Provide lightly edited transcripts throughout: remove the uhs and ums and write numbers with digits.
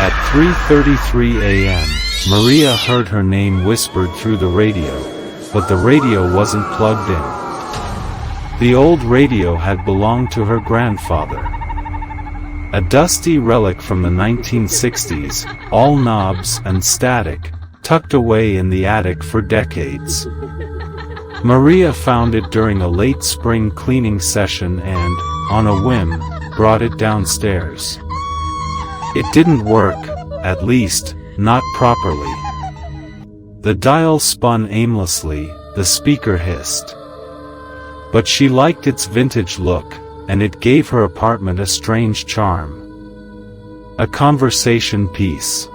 At 3:33 a.m., Maria heard her name whispered through the radio, but the radio wasn't plugged in. The old radio had belonged to her grandfather. A dusty relic from the 1960s, all knobs and static, tucked away in the attic for decades. Maria found it during a late spring cleaning session and, on a whim, brought it downstairs. It didn't work, at least, not properly. The dial spun aimlessly, the speaker hissed. But she liked its vintage look, and it gave her apartment a strange charm. A conversation piece.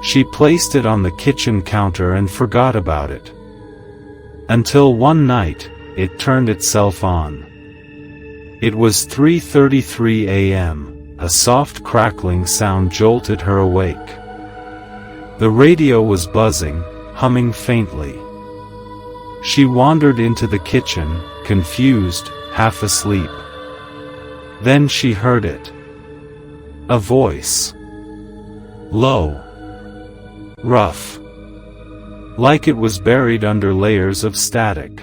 She placed it on the kitchen counter and forgot about it. Until one night, it turned itself on. It was 3:33 a.m., a soft crackling sound jolted her awake. The radio was buzzing, humming faintly. She wandered into the kitchen, confused, half asleep. Then she heard it. A voice. Low. Rough. Like it was buried under layers of static.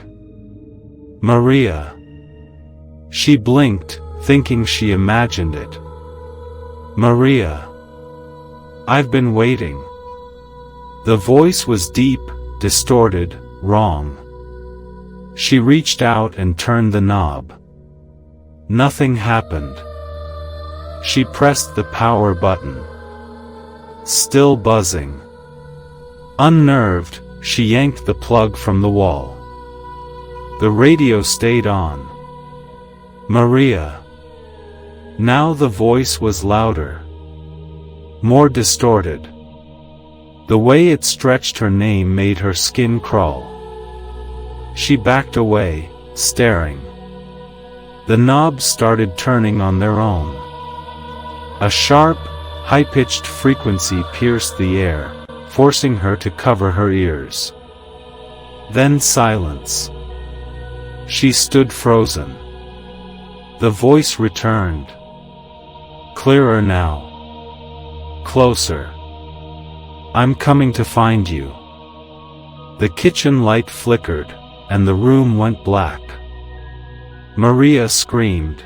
Maria. She blinked, thinking she imagined it. Maria. I've been waiting. The voice was deep, distorted, wrong. She reached out and turned the knob. Nothing happened. She pressed the power button. Still buzzing. Unnerved, she yanked the plug from the wall. The radio stayed on. Maria. Now the voice was louder. More distorted. The way it stretched her name made her skin crawl. She backed away, staring. The knobs started turning on their own. A sharp, high-pitched frequency pierced the air, forcing her to cover her ears. Then silence. She stood frozen. The voice returned. Clearer now. Closer. I'm coming to find you. The kitchen light flickered, and the room went black. Maria screamed.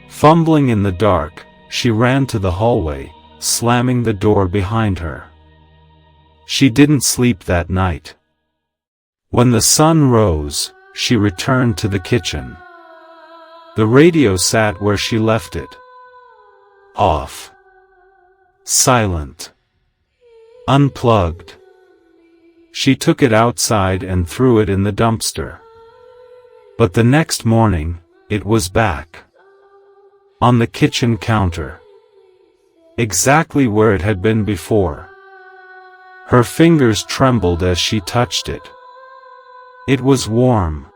Fumbling in the dark, she ran to the hallway, slamming the door behind her. She didn't sleep that night. When the sun rose, she returned to the kitchen. The radio sat where she left it. Off. Silent. Unplugged. She took it outside and threw it in the dumpster. But the next morning, it was back. On the kitchen counter. Exactly where it had been before. Her fingers trembled as she touched it. It was warm.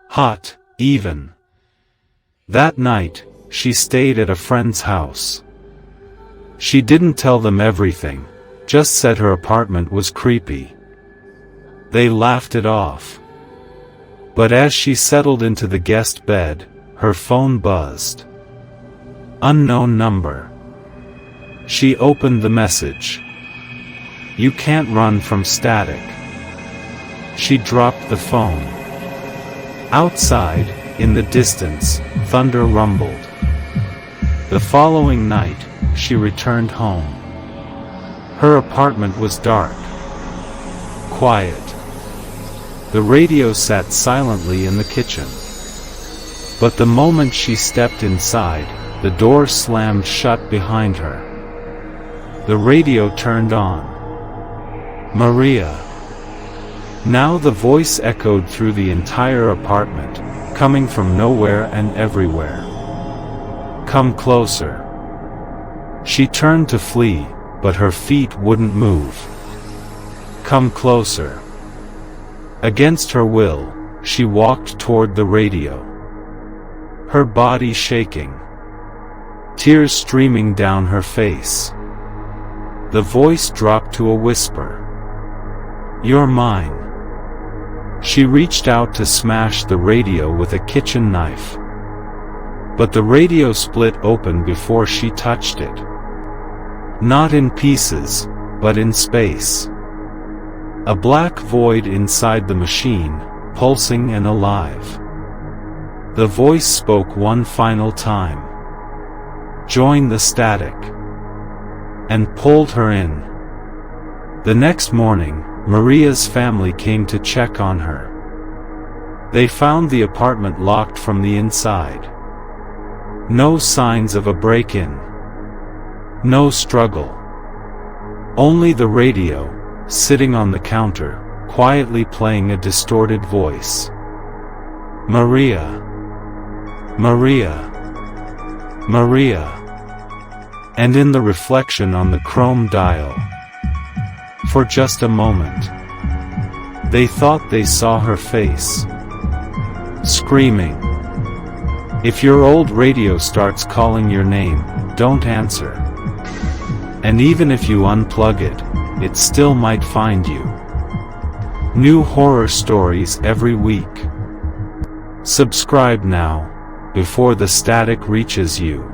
Hot, even. That night, she stayed at a friend's house. She didn't tell them everything, just said her apartment was creepy. They laughed it off. But as she settled into the guest bed, her phone buzzed. Unknown number. She opened the message. You can't run from static. She dropped the phone. Outside, in the distance, thunder rumbled. The following night, she returned home. Her apartment was dark. Quiet. The radio sat silently in the kitchen. But the moment she stepped inside, the door slammed shut behind her. The radio turned on. Maria. Now the voice echoed through the entire apartment, coming from nowhere and everywhere. Come closer. She turned to flee, but her feet wouldn't move. Come closer. Against her will, she walked toward the radio. Her body shaking. Tears streaming down her face. The voice dropped to a whisper. You're mine. She reached out to smash the radio with a kitchen knife. But the radio split open before she touched it. Not in pieces, but in space. A black void inside the machine, pulsing and alive. The voice spoke one final time. Joined the static. And pulled her in. The next morning, Maria's family came to check on her. They found the apartment locked from the inside. No signs of a break-in. No struggle. Only the radio, sitting on the counter, quietly playing a distorted voice. Maria. Maria. Maria. And in the reflection on the chrome dial. For just a moment, they thought they saw her face. Screaming. If your old radio starts calling your name, don't answer. And even if you unplug it, it still might find you. New horror stories every week. Subscribe now, before the static reaches you.